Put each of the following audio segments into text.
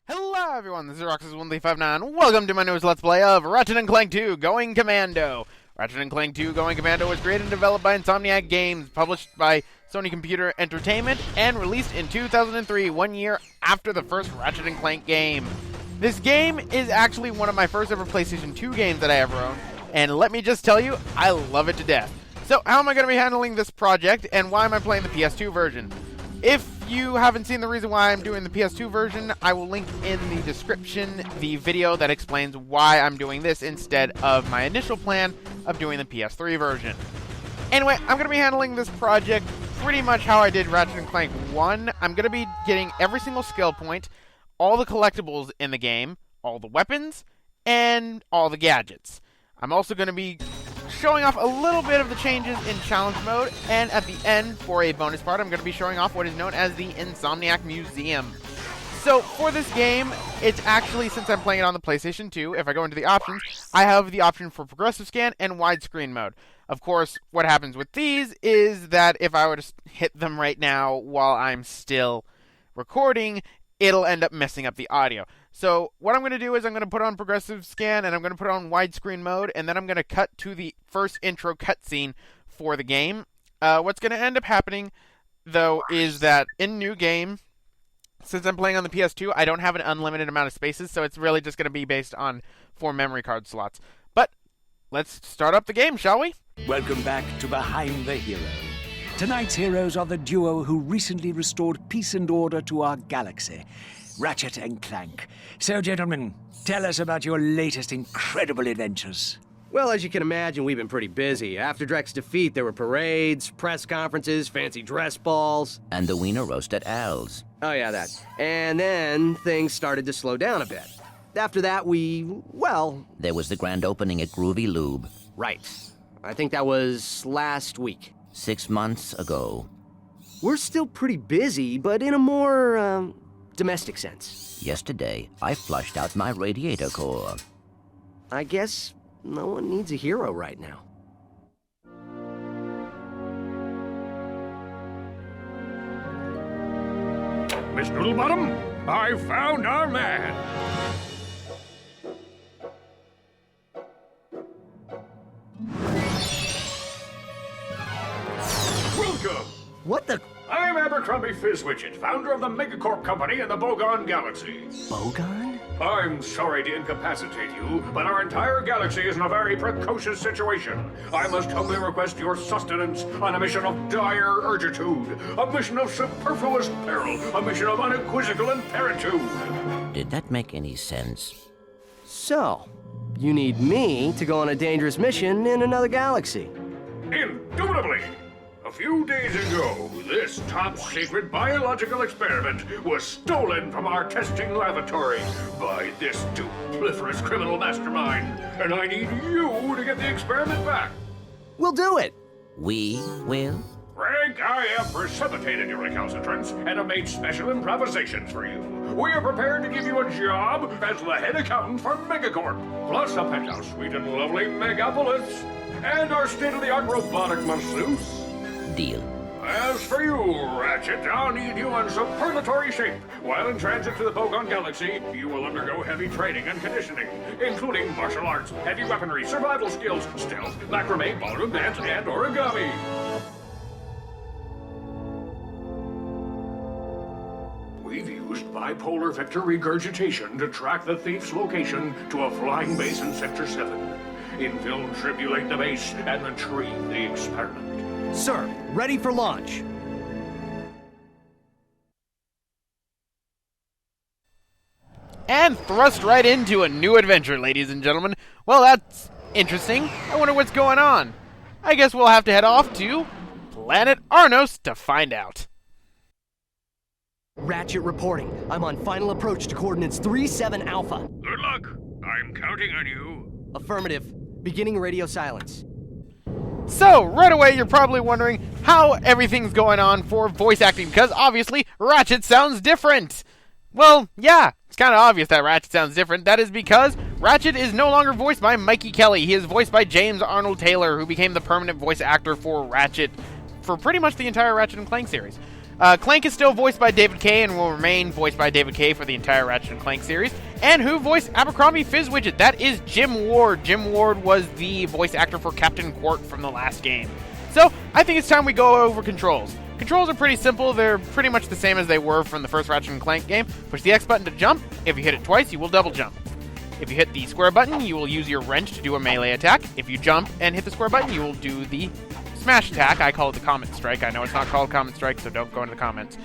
Hello everyone, this is Roxas1359. Welcome to my newest Let's Play of Ratchet Clank 2 Going Commando. Ratchet Clank 2 Going Commando was created and developed by Insomniac Games, published by Sony Computer Entertainment, and released in 2003, 1 year after the first Ratchet Clank game. This game is actually one of my first ever PlayStation 2 games that I ever owned, and let me just tell you, I love it to death. So how am I going to be handling this project, and why am I playing the PS2 version? If you haven't seen the reason why I'm doing the PS2 version, I will link in the description the video that explains why I'm doing this instead of my initial plan of doing the PS3 version. Anyway, I'm going to be handling this project pretty much how I did Ratchet Clank 1. I'm going to be getting every single skill point, all the collectibles in the game, all the weapons, and all the gadgets. I'm also going to be showing off a little bit of the changes in challenge mode, and at the end, for a bonus part, I'm going to be showing off what is known as the Insomniac Museum. So, for this game, it's actually, since I'm playing it on the PlayStation 2, if I go into the options, I have the option for progressive scan and widescreen mode. Of course, what happens with these is that if I were to hit them right now while I'm still recording, it'll end up messing up the audio. So what I'm going to do is I'm going to put on progressive scan and I'm going to put on widescreen mode, and then I'm going to cut to the first intro cutscene for the game. What's going to end up happening, though, is that in New Game, since I'm playing on the PS2, I don't have an unlimited amount of spaces, so it's really just going to be based on 4 memory card slots. But let's start up the game, shall we? Welcome back to Behind the Hero. Tonight's heroes are the duo who recently restored peace and order to our galaxy, Ratchet and Clank. So, gentlemen, tell us about your latest incredible adventures. Well, as you can imagine, we've been pretty busy. After Drek's defeat, there were parades, press conferences, fancy dress balls. And the wiener roast at Al's. Oh, yeah, that. And then things started to slow down a bit. After that, There was the grand opening at Groovy Lube. Right. I think that was last week. 6 months ago. We're still pretty busy, but in a more, domestic sense. Yesterday, I flushed out my radiator core. I guess no one needs a hero right now. Miss Noodlebottom, I found our man. Welcome. What the? I'm Abercrombie Fizzwidget, founder of the Megacorp Company in the Bogon Galaxy. Bogon? I'm sorry to incapacitate you, but our entire galaxy is in a very precocious situation. I must humbly request your sustenance on a mission of dire urgitude, a mission of superfluous peril, a mission of unequivocal imperitude. Did that make any sense? So, you need me to go on a dangerous mission in another galaxy. Indubitably! A few days ago, this top-secret biological experiment was stolen from our testing laboratory by this dupliferous criminal mastermind, and I need you to get the experiment back. We'll do it! We will? Frank, I have precipitated your recalcitrance and have made special improvisations for you. We are prepared to give you a job as the head accountant for Megacorp, plus a penthouse suite in lovely Megapolis, and our state-of-the-art robotic masseuse. Deal. As for you, Ratchet, I'll need you in superlatory shape. While in transit to the Bogon Galaxy, you will undergo heavy training and conditioning, including martial arts, heavy weaponry, survival skills, stealth, macrame, ballroom dance, and origami. We've used by bipolar vector regurgitation to track the thief's location to a flying base in Sector 7. Infiltrate the base and retrieve the experiment. Sir, ready for launch. And thrust right into a new adventure, ladies and gentlemen. Well, that's interesting. I wonder what's going on. I guess we'll have to head off to Planet Arnos to find out. Ratchet reporting. I'm on final approach to coordinates 37 Alpha. Good luck. I'm counting on you. Affirmative. Beginning radio silence. So, right away, you're probably wondering how everything's going on for voice acting, because obviously, Ratchet sounds different. Well, yeah, it's kind of obvious that Ratchet sounds different. That is because Ratchet is no longer voiced by Mikey Kelly. He is voiced by James Arnold Taylor, who became the permanent voice actor for Ratchet for pretty much the entire Ratchet and Clank series. Clank is still voiced by David Kaye and will remain voiced by David Kaye for the entire Ratchet and Clank series. And who voiced Abercrombie Fizzwidget? That is Jim Ward. Jim Ward was the voice actor for Captain Quark from the last game. So, I think it's time we go over controls. Controls are pretty simple. They're pretty much the same as they were from the first Ratchet and Clank game. Push the X button to jump. If you hit it twice, you will double jump. If you hit the square button, you will use your wrench to do a melee attack. If you jump and hit the square button, you will do the smash attack. I call it the Comet Strike. I know it's not called Comet Strike, so don't go into the comments.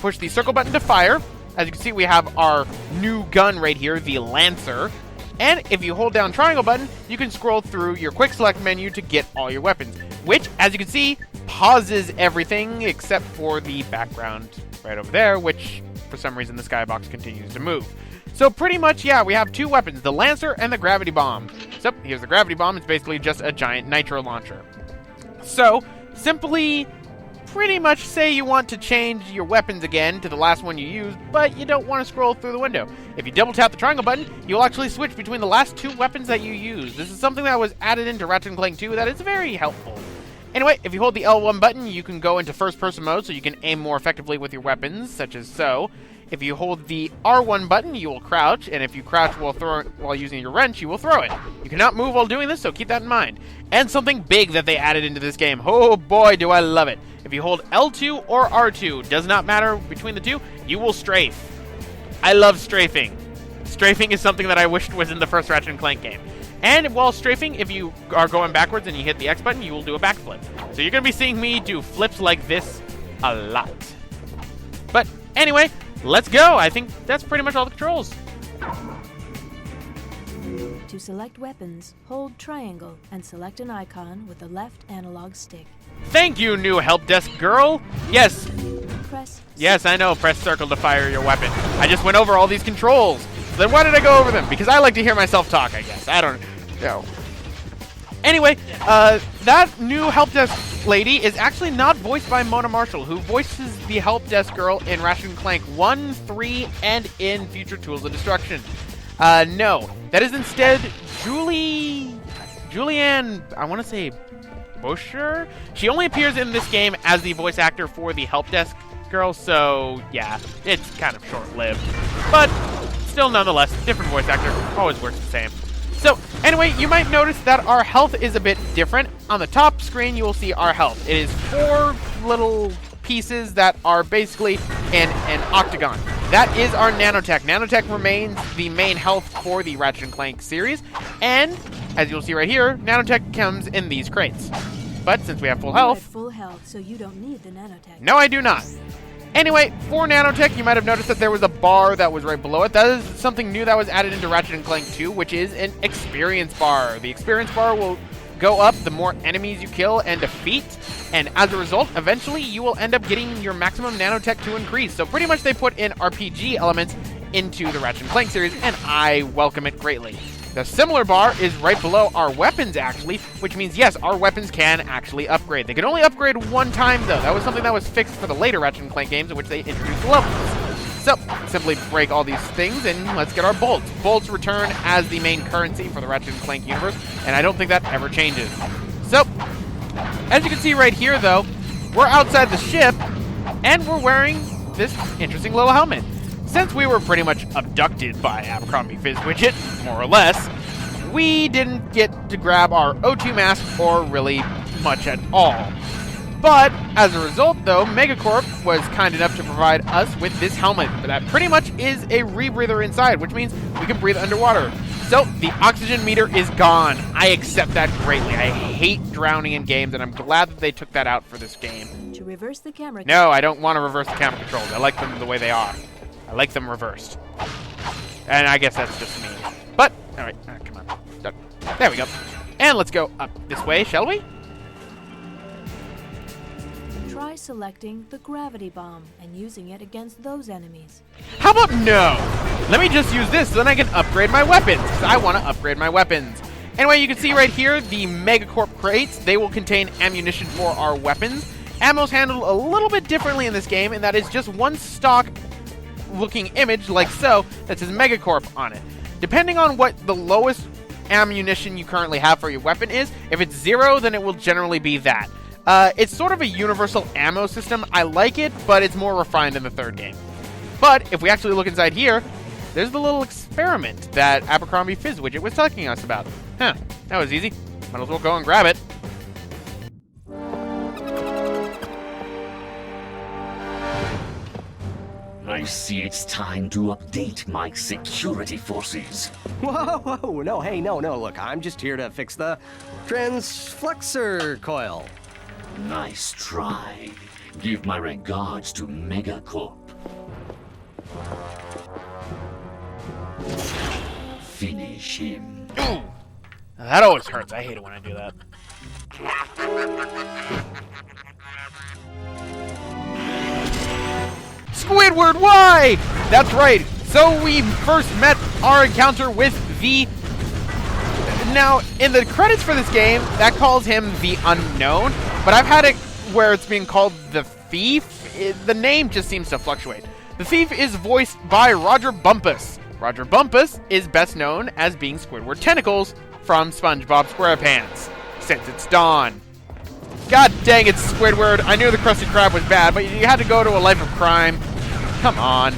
Push the circle button to fire. As you can see, we have our new gun right here, the Lancer. And if you hold down triangle button, you can scroll through your quick select menu to get all your weapons, which, as you can see, pauses everything except for the background right over there, which, for some reason, the skybox continues to move. So pretty much, yeah, we have two weapons, the Lancer and the Gravity Bomb. So here's the Gravity Bomb. It's basically just a giant nitro launcher. So, simply pretty much say you want to change your weapons again to the last one you used, but you don't want to scroll through the window. If you double tap the triangle button, you'll actually switch between the last two weapons that you used. This is something that was added into Ratchet and Clank 2 that is very helpful. Anyway, if you hold the L1 button, you can go into first-person mode so you can aim more effectively with your weapons, such as so. If you hold the R1 button, you will crouch, and if you crouch while using your wrench, you will throw it. You cannot move while doing this, so keep that in mind. And something big that they added into this game. Oh boy, do I love it. If you hold L2 or R2, does not matter between the two, you will strafe. I love strafing. Strafing is something that I wished was in the first Ratchet and Clank game. And while strafing, if you are going backwards and you hit the X button, you will do a backflip. So you're going to be seeing me do flips like this a lot. But anyway, let's go. I think that's pretty much all the controls. To select weapons, hold triangle and select an icon with the left analog stick. Thank you, new help desk girl. Yes. Press. Yes, I know. Press circle to fire your weapon. I just went over all these controls. Then why did I go over them? Because I like to hear myself talk, I guess. I don't know. Anyway, that new help desk lady is actually not voiced by Mona Marshall, who voices the help desk girl in Ratchet & Clank 1, 3, and in Future Tools of Destruction. No. That is instead Julianne, I want to say Busher? She only appears in this game as the voice actor for the help desk girl, so yeah, it's kind of short-lived. But still, nonetheless, different voice actor, always works the same. So, anyway, you might notice that our health is a bit different. On the top screen, you will see our health. It is 4 little pieces that are basically in an octagon. That is our nanotech. Nanotech remains the main health for the Ratchet & Clank series, and as you'll see right here, nanotech comes in these crates. But since we have full health... full health, so you don't need the nanotech. No, I do not. Anyway, for nanotech, you might have noticed that there was a bar that was right below it. That is something new that was added into Ratchet & Clank 2, which is an experience bar. The experience bar will go up the more enemies you kill and defeat, and as a result, eventually you will end up getting your maximum nanotech to increase. So pretty much they put in RPG elements into the Ratchet & Clank series, and I welcome it greatly. The similar bar is right below our weapons, actually, which means, yes, our weapons can actually upgrade. They can only upgrade one time, though. That was something that was fixed for the later Ratchet & Clank games in which they introduced levels. So, simply break all these things, and let's get our bolts. Bolts return as the main currency for the Ratchet & Clank universe, and I don't think that ever changes. So, as you can see right here, though, we're outside the ship, and we're wearing this interesting little helmet. Since we were pretty much abducted by Abercrombie Fizzwidget, more or less, we didn't get to grab our O2 mask or really much at all. But, as a result, though, Megacorp was kind enough to provide us with this helmet that pretty much is a rebreather inside, which means we can breathe underwater. So, the oxygen meter is gone. I accept that greatly. I hate drowning in games, and I'm glad that they took that out for this game. To reverse the camera... No, I don't want to reverse the camera controls. I like them the way they are. I like them reversed. And I guess that's just me. But, alright, come on. Done. There we go. And let's go up this way, shall we? Try selecting the gravity bomb and using it against those enemies. How about no? Let me just use this so then I can upgrade my weapons, because I want to upgrade my weapons. Anyway, you can see right here, the Megacorp crates, they will contain ammunition for our weapons. Ammo's handled a little bit differently in this game, and that is just one stock looking image, like so, that says Megacorp on it. Depending on what the lowest ammunition you currently have for your weapon is, if it's 0, then it will generally be that. It's sort of a universal ammo system. I like it, but it's more refined in the third game. But if we actually look inside here, there's the little experiment that Abercrombie Fizz widget was talking us about. Huh, that was easy. Might as well go and grab it. I see it's time to update my security forces. Whoa, whoa, no, hey, no, look, I'm just here to fix the transflexor coil. Nice try. Give my regards to Megacorp. Finish him. Ooh, that always hurts. I hate it when I do that. Squidward, why? That's right. So we first met our encounter with the... Now, in the credits for this game, that calls him the Unknown, but I've had it where it's being called the Thief. The name just seems to fluctuate. The Thief is voiced by Roger Bumpus. Roger Bumpus is best known as being Squidward Tentacles from SpongeBob SquarePants, since it's Dawn. God dang it, Squidward. I knew the Krusty Krab was bad, but you had to go to a life of crime. Come on.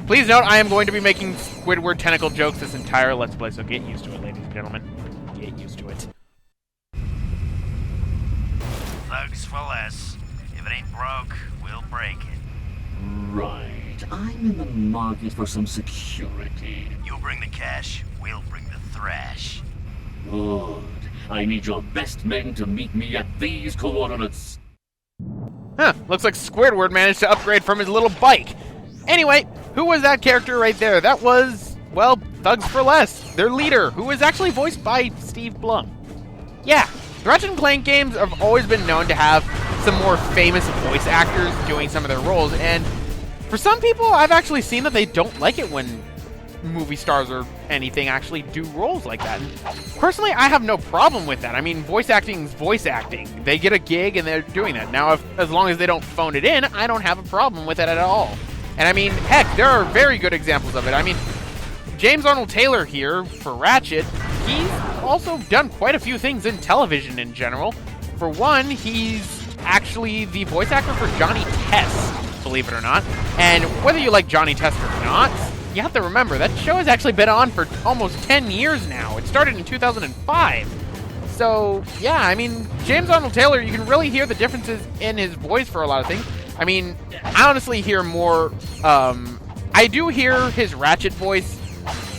Please note, I am going to be making Squidward tentacle jokes this entire Let's Play, so get used to it, ladies and gentlemen. Get used to it. Thugs for less. If it ain't broke, we'll break it. Right. I'm in the market for some security. You'll bring the cash, we'll bring the thrash. Good. I need your best men to meet me at these coordinates. Huh, looks like Squidward managed to upgrade from his little bike. Anyway, who was that character right there? That was, well, Thugs for Less, their leader, who was actually voiced by Steve Blum. Yeah, the Ratchet & Clank games have always been known to have some more famous voice actors doing some of their roles, and for some people, I've actually seen that they don't like it when movie stars or anything actually do roles like that. Personally, I have no problem with that. I mean, voice acting is voice acting. They get a gig and they're doing that. Now, as long as they don't phone it in, I don't have a problem with it at all. And I mean, heck, there are very good examples of it. I mean, James Arnold Taylor here for Ratchet, he's also done quite a few things in television in general. For one, he's actually the voice actor for Johnny Test, believe it or not. And whether you like Johnny Test or not, you have to remember, that show has actually been on for almost 10 years now. It started in 2005. So, yeah, I mean, James Arnold Taylor, you can really hear the differences in his voice for a lot of things. I mean, I honestly hear more, I do hear his Ratchet voice,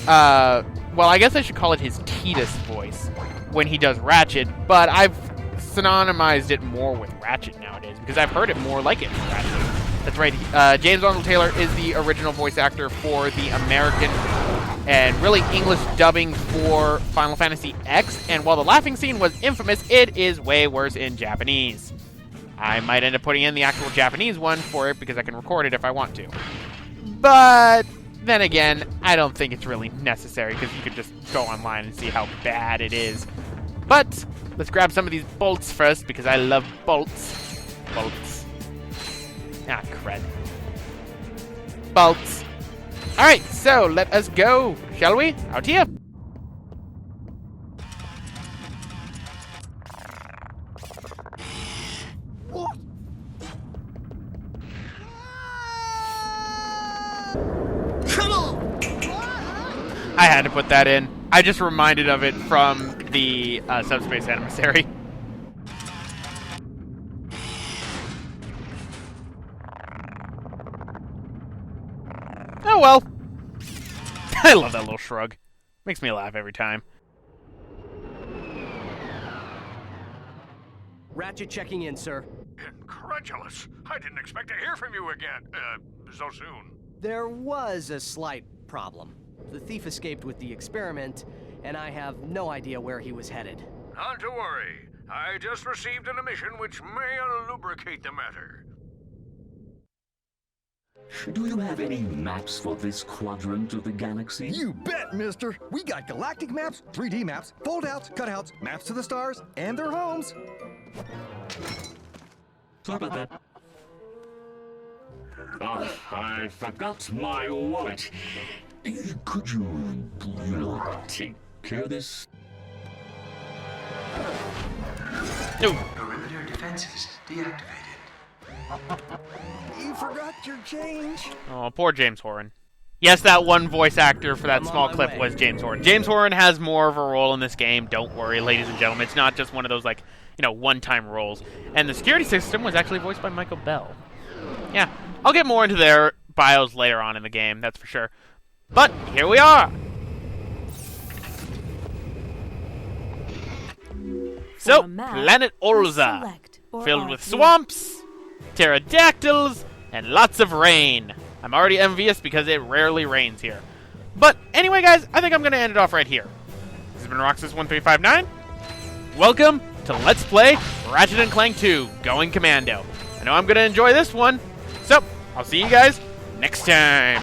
well, I guess I should call it his Tidus voice when he does Ratchet, but I've synonymized it more with Ratchet nowadays because I've heard it more like it with Ratchet. That's right, James Arnold Taylor is the original voice actor for the American and really English dubbing for Final Fantasy X, and while the laughing scene was infamous, it is way worse in Japanese. I might end up putting in the actual Japanese one for it because I can record it if I want to. But then again, I don't think it's really necessary because you can just go online and see how bad it is. But let's grab some of these bolts first because I love bolts. Bolts. Ah, crud. Bolts. Alright, so let us go, shall we? Out here. I had to put that in. I just reminded of it from the Subspace Emissary. Oh well. I love that little shrug. Makes me laugh every time. Ratchet checking in, sir. Incredulous. I didn't expect to hear from you again. So soon. There was a slight problem. The thief escaped with the experiment, and I have no idea where he was headed. Not to worry. I just received an emission which may lubricate the matter. Do you have any maps for this quadrant of the galaxy? You bet, mister. We got galactic maps, 3D maps, fold-outs, cutouts, maps to the stars, and their homes. Sorry about that. Ah, I forgot my wallet. Could you, take care of this? No. Perimeter defenses deactivated. You forgot your change. Oh, poor James Horan. Yes, that one voice actor for that I'm on small my clip way. was James Horan. James Horan has more of a role in this game. Don't worry, ladies and gentlemen. It's not just one of those, like, one-time roles. And the security system was actually voiced by Michael Bell. Yeah, I'll get more into their bios later on in the game, that's for sure. But here we are. So, For a map, Planet Olza, select or filled with R3. swamps, pterodactyls, and lots of rain. I'm already envious because it rarely rains here. But anyway, guys, I think I'm going to end it off right here. This has been Roxas1359. Welcome to Let's Play Ratchet & Clank 2 Going Commando. I know I'm going to enjoy this one. So, I'll see you guys next time.